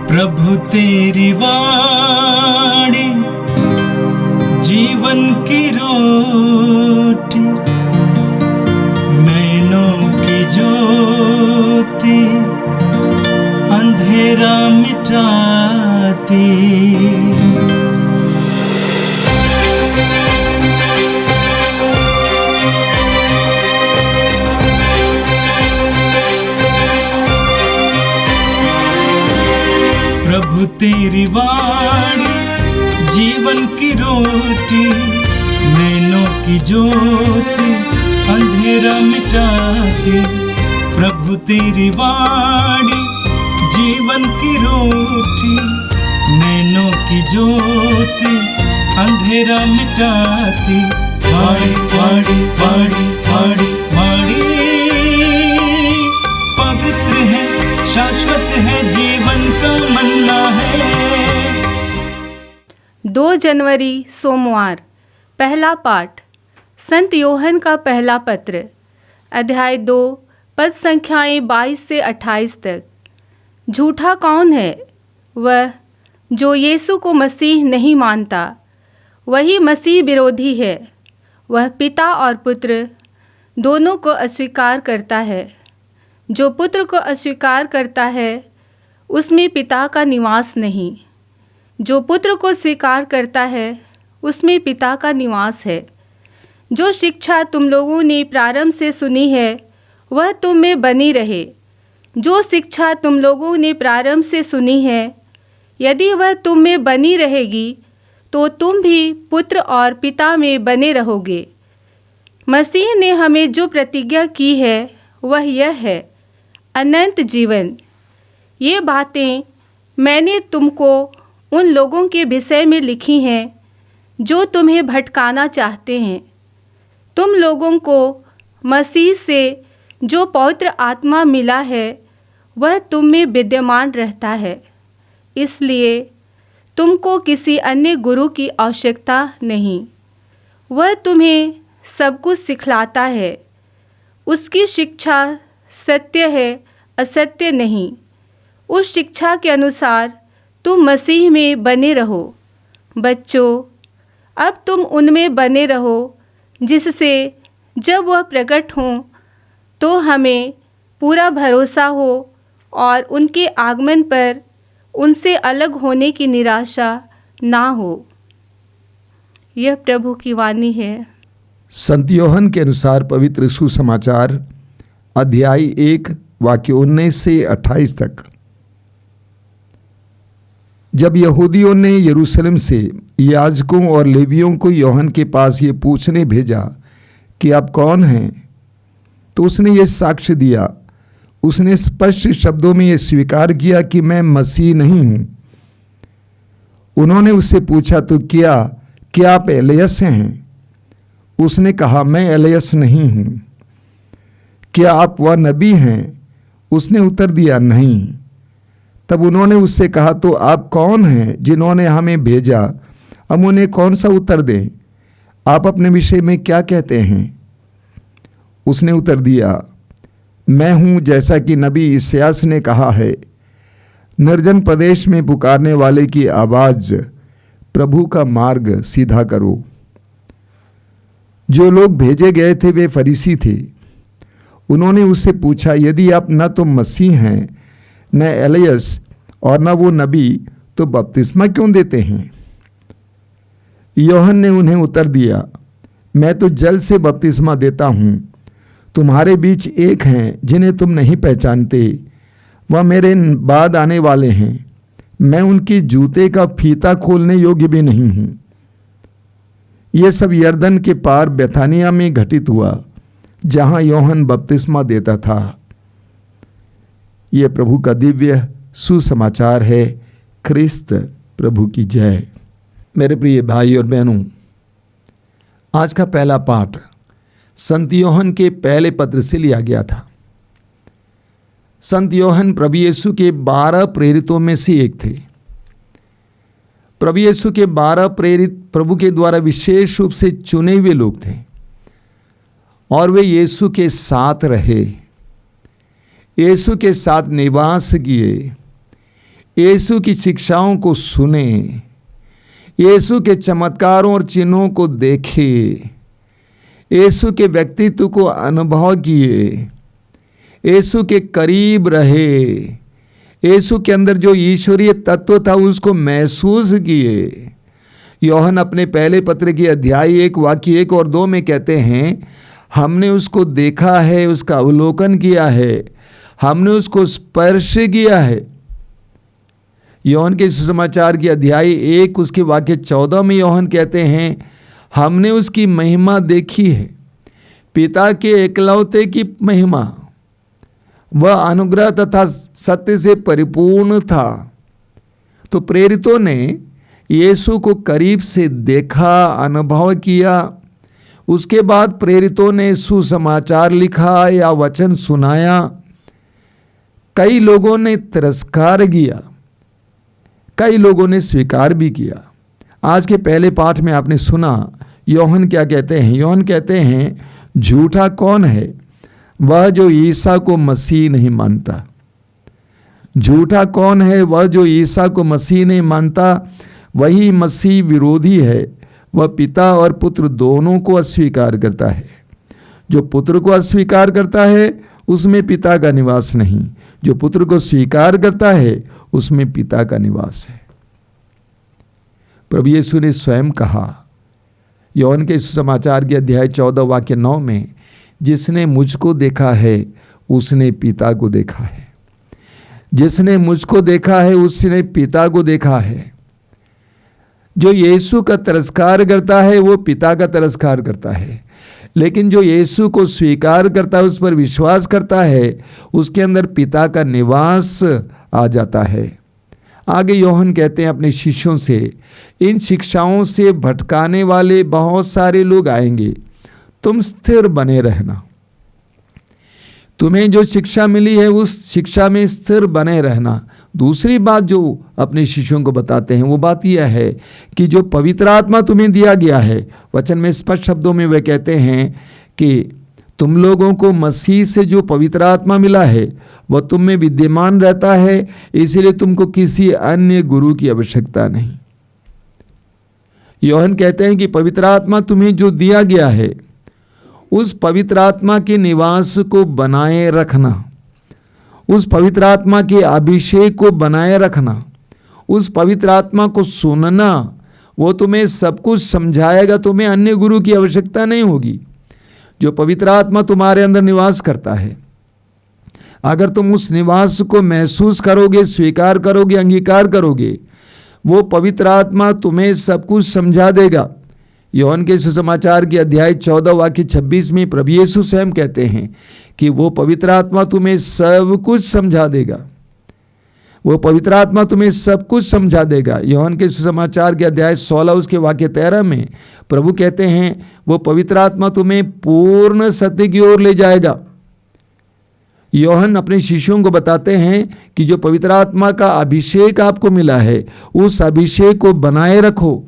प्रभु तेरी वाणी जीवन की रोटी, नैनों की ज्योति अंधेरा मिटाती। प्रभु तेरी वाणी जीवन की रोटी, नैनों की ज्योति अंधेरा मिटाती। प्रभु तेरी वाणी जीवन की रोटी, नैनों की ज्योति अंधेरा मिटाती। वाणी वाणी वाणी वाणी वाणी पवित्र है, शाश्वत है, जीवन का मन्ना है। 2 जनवरी सोमवार। पहला पाठ संत योहन का पहला पत्र, अध्याय 2, पद संख्याएं 22 से 28 तक। झूठा कौन है? वह जो यीशु को मसीह नहीं मानता, वही मसीह विरोधी है। वह पिता और पुत्र दोनों को अस्वीकार करता है। जो पुत्र को अस्वीकार करता है, उसमें पिता का निवास नहीं। जो पुत्र को स्वीकार करता है, उसमें पिता का निवास है। जो शिक्षा तुम लोगों ने प्रारंभ से सुनी है, वह तुम में बनी रहे। जो शिक्षा तुम लोगों ने प्रारंभ से सुनी है, यदि वह तुम में बनी रहेगी, तो तुम भी पुत्र और पिता में बने रहोगे। मसीह ने हमें जो प्रतिज्ञा की है, वह यह है, अनंत जीवन। ये बातें मैंने तुमको उन लोगों के विषय में लिखी हैं जो तुम्हें भटकाना चाहते हैं। तुम लोगों को मसीह से जो पवित्र आत्मा मिला है, वह तुम में विद्यमान रहता है। इसलिए तुमको किसी अन्य गुरु की आवश्यकता नहीं। वह तुम्हें सब कुछ सिखलाता है। उसकी शिक्षा सत्य है, असत्य नहीं। उस शिक्षा के अनुसार तुम मसीह में बने रहो। बच्चों, अब तुम उनमें बने रहो, जिससे जब वह प्रकट हों तो हमें पूरा भरोसा हो और उनके आगमन पर उनसे अलग होने की निराशा ना हो। यह प्रभु की वाणी है। संत योहन के अनुसार पवित्र सुसमाचार, अध्याय 1, वाक्य 19 से 28 तक। जब यहूदियों ने यरूशलेम से याजकों और लेवियों को योहन के पास ये पूछने भेजा कि आप कौन हैं, तो उसने ये साक्ष्य दिया। उसने स्पष्ट शब्दों में ये स्वीकार किया कि मैं मसीह नहीं हूं। उन्होंने उससे पूछा, तो क्या आप एलियस हैं? उसने कहा, मैं एलियस नहीं हूं। क्या आप वह नबी हैं? उसने उत्तर दिया, नहीं। तब उन्होंने उससे कहा, तो आप कौन हैं जिन्होंने हमें भेजा? हम उन्हें कौन सा उत्तर दें? आप अपने विषय में क्या कहते हैं? उसने उत्तर दिया, मैं हूं जैसा कि नबी इसायास ने कहा है, निर्जन प्रदेश में पुकारने वाले की आवाज, प्रभु का मार्ग सीधा करो। जो लोग भेजे गए थे वे फरीसी थे। उन्होंने उससे पूछा, यदि आप न तो मसीह हैं, न एलियस और न वो नबी, तो बपतिस्मा क्यों देते हैं? योहन ने उन्हें उत्तर दिया, मैं तो जल से बपतिस्मा देता हूं। तुम्हारे बीच एक हैं जिन्हें तुम नहीं पहचानते। वह मेरे बाद आने वाले हैं। मैं उनकी जूते का फीता खोलने योग्य भी नहीं हूं। यह सब यरदन के पार बेथानिया में घटित हुआ, जहां योहन बपतिस्मा देता था। यह प्रभु का दिव्य सुसमाचार है। ख्रिस्त प्रभु की जय। मेरे प्रिय भाई और बहनों, आज का पहला पाठ संत योहन के पहले पत्र से लिया गया था। संत योहन प्रभु यीशु के 12 प्रेरितों में से एक थे। प्रभु यीशु के 12 प्रेरित प्रभु के द्वारा विशेष रूप से चुने हुए लोग थे और वे यीशु के साथ रहे, यीशु के साथ निवास किए, यीशु की शिक्षाओं को सुने, यीशु के चमत्कारों और चिन्हों को देखे, यीशु के व्यक्तित्व को अनुभव किए, यीशु के करीब रहे, यीशु के अंदर जो ईश्वरीय तत्व था उसको महसूस किए। यूहन्ना अपने पहले पत्र की अध्याय 1 वाक्य 1 और 2 में कहते हैं, हमने उसको देखा है, उसका अवलोकन किया है, हमने उसको स्पर्श किया है। यूहन्ना के सुसमाचार की अध्याय 1 उसके वाक्य 14 में यूहन्ना कहते हैं, हमने उसकी महिमा देखी है, पिता के एकलौते की महिमा, वह अनुग्रह तथा सत्य से परिपूर्ण था। तो प्रेरितों ने यीशु को करीब से देखा, अनुभव किया। उसके बाद प्रेरितों ने सुसमाचार लिखा या वचन सुनाया। कई लोगों ने तिरस्कार किया, कई लोगों ने स्वीकार भी किया। आज के पहले पाठ में आपने सुना यूहन्ना क्या कहते हैं। यूहन्ना कहते हैं, झूठा कौन है? वह जो ईसा को मसीह नहीं मानता। झूठा कौन है? वह जो ईसा को मसीह नहीं मानता। वही मसीह विरोधी है। वह पिता और पुत्र दोनों को अस्वीकार करता है। जो पुत्र को अस्वीकार करता है उसमें पिता का निवास नहीं, जो पुत्र को स्वीकार करता है उसमें पिता का निवास है। प्रभु यीशु ने स्वयं कहा यूहन्ना के सुसमाचार के अध्याय 14 वाक्य 9 में, जिसने मुझको देखा है उसने पिता को देखा है। जिसने मुझको देखा है उसने पिता को देखा है। जो यीशु का तिरस्कार करता है वो पिता का तिरस्कार करता है, लेकिन जो यीशु को स्वीकार करता है, उस पर विश्वास करता है, उसके अंदर पिता का निवास आ जाता है। आगे यूहन्ना कहते हैं अपने शिष्यों से, इन शिक्षाओं से भटकाने वाले बहुत सारे लोग आएंगे, तुम स्थिर बने रहना। तुम्हें जो शिक्षा मिली है उस शिक्षा में स्थिर बने रहना। दूसरी बात जो अपने शिष्यों को बताते हैं वो बात यह है कि जो पवित्र आत्मा तुम्हें दिया गया है, वचन में स्पष्ट शब्दों में वे कहते हैं कि तुम लोगों को मसीह से जो पवित्र आत्मा मिला है वह तुम में विद्यमान रहता है, इसलिए तुमको किसी अन्य गुरु की आवश्यकता नहीं। यूहन्ना कहते हैं कि पवित्र आत्मा तुम्हें जो दिया गया है उस पवित्र आत्मा के निवास को बनाए रखना, उस पवित्र आत्मा के अभिषेक को बनाए रखना, उस पवित्र आत्मा को सुनना। वो तुम्हें सब कुछ समझाएगा, तुम्हें अन्य गुरु की आवश्यकता नहीं होगी। जो पवित्र आत्मा तुम्हारे अंदर निवास करता है, अगर तुम उस निवास को महसूस करोगे, स्वीकार करोगे, अंगीकार करोगे, वो पवित्र आत्मा तुम्हें सब कुछ समझा देगा। यूहन्ना के सुसमाचार के अध्याय 14 वाक्य 26 में प्रभु यीशु स्वयं कहते हैं कि वो पवित्र आत्मा तुम्हें सब कुछ समझा देगा। वो पवित्र आत्मा तुम्हें सब कुछ समझा देगा। यूहन्ना के सुसमाचार के अध्याय 16 उसके वाक्य 13 में प्रभु कहते हैं वो पवित्र आत्मा तुम्हें पूर्ण सत्य की ओर ले जाएगा। यूहन्ना अपने शिष्यों को बताते हैं कि जो पवित्र आत्मा का अभिषेक आपको मिला है उस अभिषेक को बनाए रखो।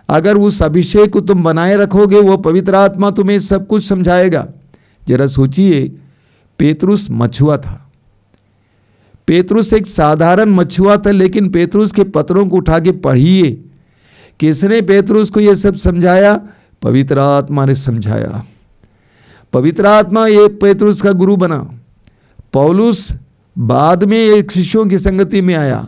अगर उस अभिषेक को तुम बनाए रखोगे वो पवित्र आत्मा तुम्हें सब कुछ समझाएगा। जरा सोचिए, पेतरुस मछुआ था। पेतरुस एक साधारण मछुआ था, लेकिन पेतरुस के पत्रों को उठा के पढ़िए, किसने पेतरुस को यह सब समझाया? पवित्र आत्मा ने समझाया। पवित्र आत्मा ये पेतरुस का गुरु बना। पौलुस बाद में एक शिष्यों की संगति में आया।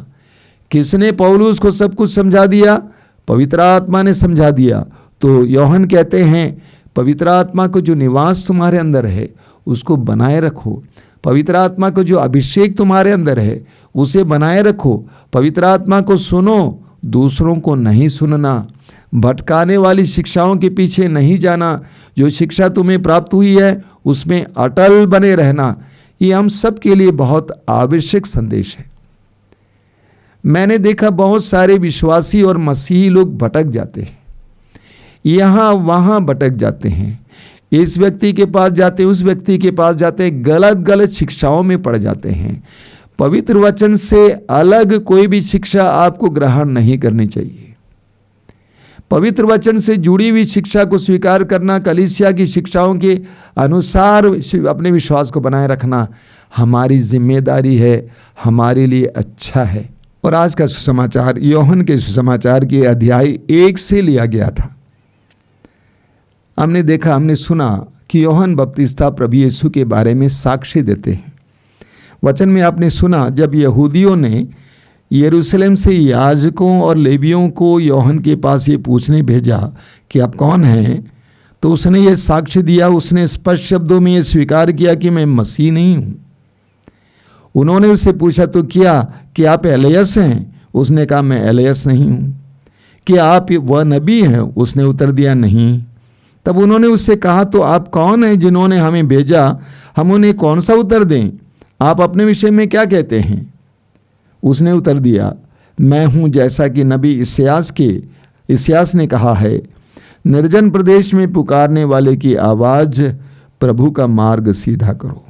किसने पौलुस को सब कुछ समझा दिया? पवित्र आत्मा ने समझा दिया। तो यूहन्ना कहते हैं पवित्र आत्मा को जो निवास तुम्हारे अंदर है उसको बनाए रखो। पवित्र आत्मा को जो अभिषेक तुम्हारे अंदर है उसे बनाए रखो। पवित्र आत्मा को सुनो, दूसरों को नहीं सुनना। भटकाने वाली शिक्षाओं के पीछे नहीं जाना। जो शिक्षा तुम्हें प्राप्त हुई है उसमें अटल बने रहना। ये हम सब के लिए बहुत आवश्यक संदेश है। मैंने देखा बहुत सारे विश्वासी और मसीही लोग भटक जाते हैं, यहाँ वहाँ भटक जाते हैं, इस व्यक्ति के पास जाते हैं, उस व्यक्ति के पास जाते हैं, गलत गलत शिक्षाओं में पड़ जाते हैं। पवित्र वचन से अलग कोई भी शिक्षा आपको ग्रहण नहीं करनी चाहिए। पवित्र वचन से जुड़ी हुई शिक्षा को स्वीकार करना, कलीसिया की शिक्षाओं के अनुसार अपने विश्वास को बनाए रखना हमारी जिम्मेदारी है, हमारे लिए अच्छा है। और आज का सुसमाचार यूहन्ना के सुसमाचार के अध्याय 1 से लिया गया था। हमने देखा, हमने सुना कि यूहन्ना बपतिस्ता प्रभु यीशु के बारे में साक्ष्य देते हैं। वचन में आपने सुना, जब यहूदियों ने यरूशलेम से याजकों और लेवियों को यूहन्ना के पास ये पूछने भेजा कि आप कौन हैं, तो उसने ये साक्ष्य दिया, उसने स्पष्ट शब्दों में ये स्वीकार किया कि मैं मसीह नहीं हूँ। उन्होंने उससे पूछा, तो क्या आप एलियस हैं? उसने कहा, मैं एलियस नहीं हूँ। क्या आप वह नबी हैं? उसने उत्तर दिया, नहीं। तब उन्होंने उससे कहा, तो आप कौन हैं जिन्होंने हमें भेजा? हम उन्हें कौन सा उत्तर दें? आप अपने विषय में क्या कहते हैं? उसने उत्तर दिया, मैं हूँ जैसा कि नबी इस्यास ने कहा है, निर्जन प्रदेश में पुकारने वाले की आवाज, प्रभु का मार्ग सीधा करो।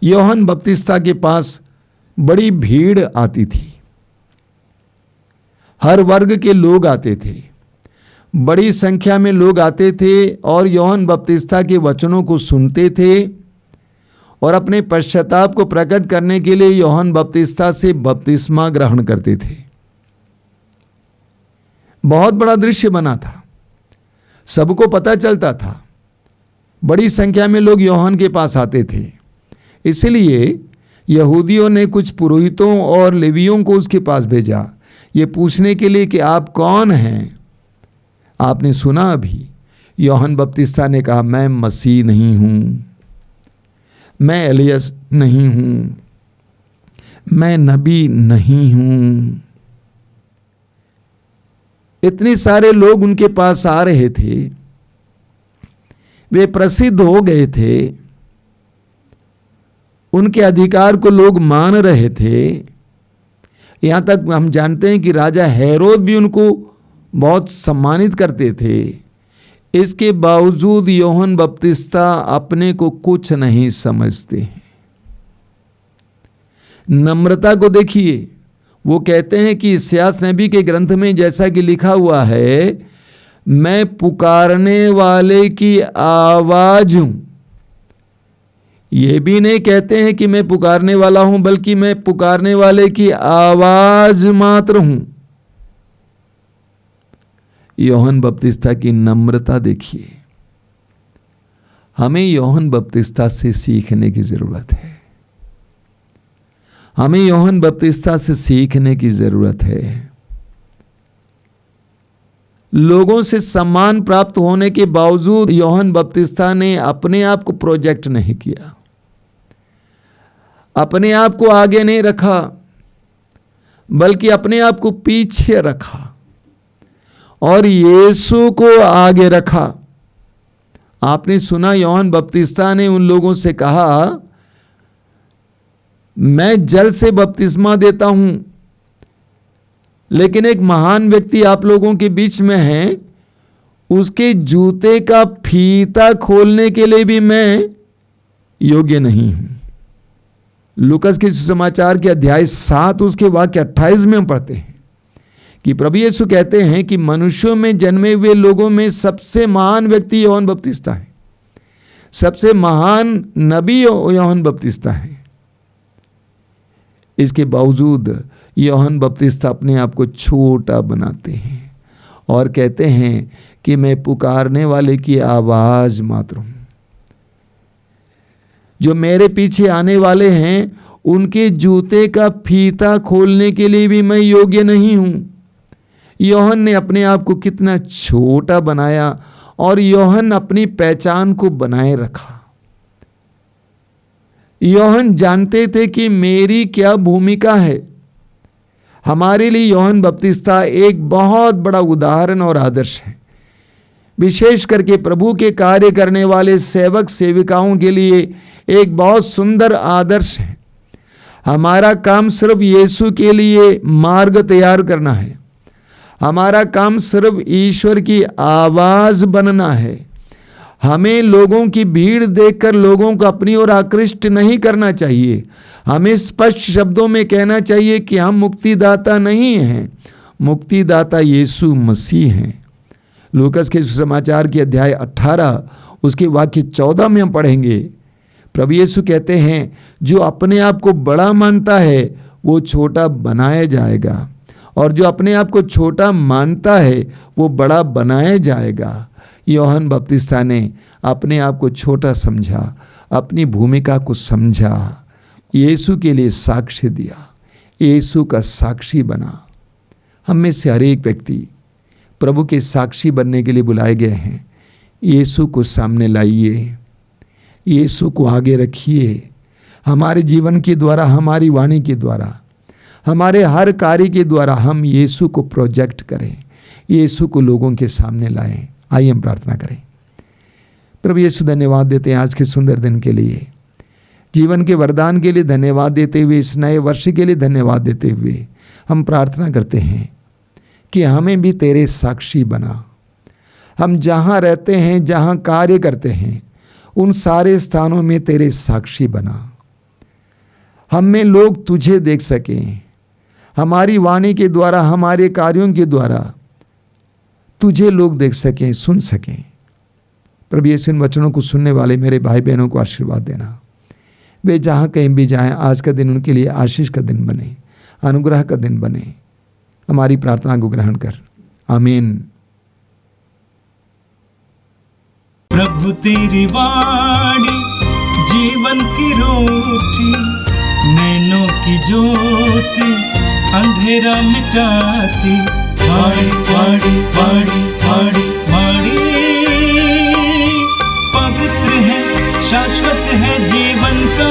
यूहन्ना बपतिस्ता के पास बड़ी भीड़ आती थी, हर वर्ग के लोग आते थे, बड़ी संख्या में लोग आते थे और यूहन्ना बपतिस्ता के वचनों को सुनते थे और अपने पश्चाताप को प्रकट करने के लिए यूहन्ना बपतिस्ता से बपतिस्मा ग्रहण करते थे। बहुत बड़ा दृश्य बना था, सबको पता चलता था, बड़ी संख्या में लोग यूहन्ना के पास आते थे। इसलिए यहूदियों ने कुछ पुरोहितों और लेवियों को उसके पास भेजा, ये पूछने के लिए कि आप कौन हैं। आपने सुना अभी, यूहन्ना बपतिस्ता ने कहा, मैं मसीह नहीं हूं, मैं एलियस नहीं हूं, मैं नबी नहीं हूं। इतने सारे लोग उनके पास आ रहे थे, वे प्रसिद्ध हो गए थे, उनके अधिकार को लोग मान रहे थे। यहां तक हम जानते हैं कि राजा हेरोद भी उनको बहुत सम्मानित करते थे। इसके बावजूद यूहन्ना बपतिस्ता अपने को कुछ नहीं समझते हैं। नम्रता को देखिए, वो कहते हैं कि इस्यास नबी के ग्रंथ में जैसा कि लिखा हुआ है, मैं पुकारने वाले की आवाज हूं। ये भी नहीं कहते हैं कि मैं पुकारने वाला हूं, बल्कि मैं पुकारने वाले की आवाज मात्र हूं। यूहन्ना बपतिस्ता की नम्रता देखिए। हमें यूहन्ना बपतिस्ता से सीखने की जरूरत है। हमें यूहन्ना बपतिस्ता से सीखने की जरूरत है। लोगों से सम्मान प्राप्त होने के बावजूद यूहन्ना बपतिस्ता ने अपने आप को प्रोजेक्ट नहीं किया, अपने आप को आगे नहीं रखा, बल्कि अपने आप को पीछे रखा और यीशु को आगे रखा। आपने सुना, यूहन्ना बपतिस्ता ने उन लोगों से कहा, मैं जल से बपतिस्मा देता हूं, लेकिन एक महान व्यक्ति आप लोगों के बीच में है, उसके जूते का फीता खोलने के लिए भी मैं योग्य नहीं हूं। लूकस के सुसमाचार के अध्याय 7 उसके वाक्य 28 में हम पढ़ते हैं कि प्रभु यीशु कहते हैं कि मनुष्यों में जन्मे हुए लोगों में सबसे महान व्यक्ति यूहन्ना बपतिस्ता है, सबसे महान नबी यूहन्ना बपतिस्ता है। इसके बावजूद यूहन्ना बपतिस्ता अपने आप को छोटा बनाते हैं और कहते हैं कि मैं पुकारने वाले की आवाज मात्र हूं। जो मेरे पीछे आने वाले हैं, उनके जूते का फीता खोलने के लिए भी मैं योग्य नहीं हूं। यूहन्ना ने अपने आप को कितना छोटा बनाया और यूहन्ना अपनी पहचान को बनाए रखा। यूहन्ना जानते थे कि मेरी क्या भूमिका है। हमारे लिए यूहन्ना बपतिस्ता एक बहुत बड़ा उदाहरण और आदर्श है, विशेष करके प्रभु के कार्य करने वाले सेवक सेविकाओं के लिए एक बहुत सुंदर आदर्श है। हमारा काम सिर्फ यीशु के लिए मार्ग तैयार करना है। हमारा काम सिर्फ ईश्वर की आवाज बनना है। हमें लोगों की भीड़ देखकर लोगों को अपनी ओर आकृष्ट नहीं करना चाहिए। हमें स्पष्ट शब्दों में कहना चाहिए कि हम मुक्तिदाता नहीं हैं, मुक्तिदाता यीशु मसीह हैं। लूकस के सुसमाचार के अध्याय 18 उसके वाक्य 14 में हम पढ़ेंगे, प्रभु यीशु कहते हैं जो अपने आप को बड़ा मानता है वो छोटा बनाया जाएगा, और जो अपने आप को छोटा मानता है वो बड़ा बनाया जाएगा। यूहन्ना बपतिस्ता ने अपने आप को छोटा समझा, अपनी भूमिका को समझा, यीशु के लिए साक्ष्य दिया, यीशु का साक्षी बना। हम में से हर एक व्यक्ति प्रभु के साक्षी बनने के लिए बुलाए गए हैं। यीशु को सामने लाइए, यीशु को आगे रखिए। हमारे जीवन के द्वारा, हमारी वाणी के द्वारा, हमारे हर कार्य के द्वारा हम यीशु को प्रोजेक्ट करें, यीशु को लोगों के सामने लाएं। आइए हम प्रार्थना करें। प्रभु यीशु धन्यवाद देते हैं आज के सुंदर दिन के लिए, जीवन के वरदान के लिए धन्यवाद देते हुए, इस नए वर्ष के लिए धन्यवाद देते हुए हम प्रार्थना करते हैं कि हमें भी तेरे साक्षी बना। हम जहाँ रहते हैं, जहाँ कार्य करते हैं, उन सारे स्थानों में तेरे साक्षी बना। हम में लोग तुझे देख सकें, हमारी वाणी के द्वारा, हमारे कार्यों के द्वारा तुझे लोग देख सकें, सुन सकें। प्रभु यीशु इन वचनों को सुनने वाले मेरे भाई बहनों को आशीर्वाद देना। वे जहाँ कहीं भी जाएं, आज का दिन उनके लिए आशीष का दिन बने, अनुग्रह का दिन बने। हमारी प्रार्थना को ग्रहण कर, आमीन। प्रभु तेरी वाणी जीवन की रोटी, नैनों की ज्योति अंधेरा मिटाती। वाणी वाणी वाणी वाणी वाणी पवित्र है, शाश्वत है, जीवन का